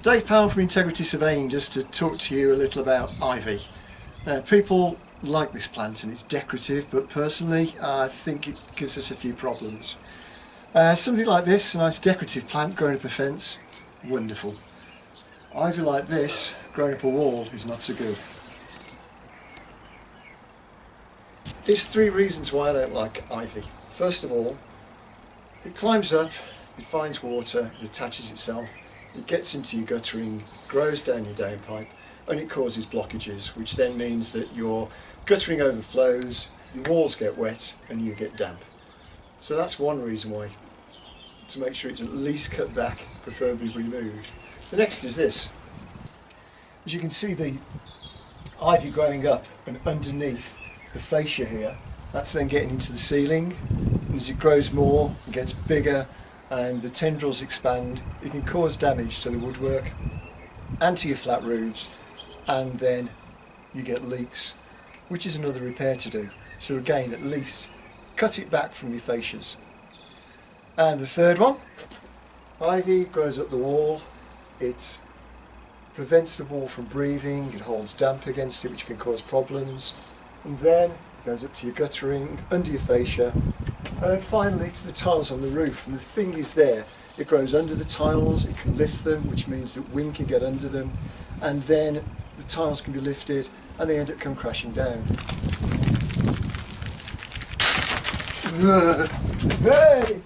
Dave Powell from Integrity Surveying, just to talk to you a little about ivy. People like this plant and it's decorative, but personally I think it gives us a few problems. Something like this, a nice decorative plant growing up a fence, wonderful. Ivy like this growing up a wall is not so good. There's three reasons why I don't like ivy. First of all, it climbs up, it finds water, it attaches itself, it gets into your guttering, grows down your downpipe, and it causes blockages, which then means that your guttering overflows, your walls get wet and you get damp. So that's one reason why, to make sure it's at least cut back, preferably removed. The next is this. As you can see, the ivy growing up and underneath the fascia here, that's then getting into the ceiling, and as it grows more and gets bigger and the tendrils expand, it can cause damage to the woodwork and to your flat roofs, and then you get leaks, which is another repair to do. So again, at least cut it back from your fascias. And the third one, ivy grows up the wall, it prevents the wall from breathing, it holds damp against it, which can cause problems, and then it goes up to your guttering, under your fascia, and then finally to the tiles on the roof. And the thing is there, it grows under the tiles, it can lift them, which means that wind can get under them, and then the tiles can be lifted and they end up come crashing down. Hey!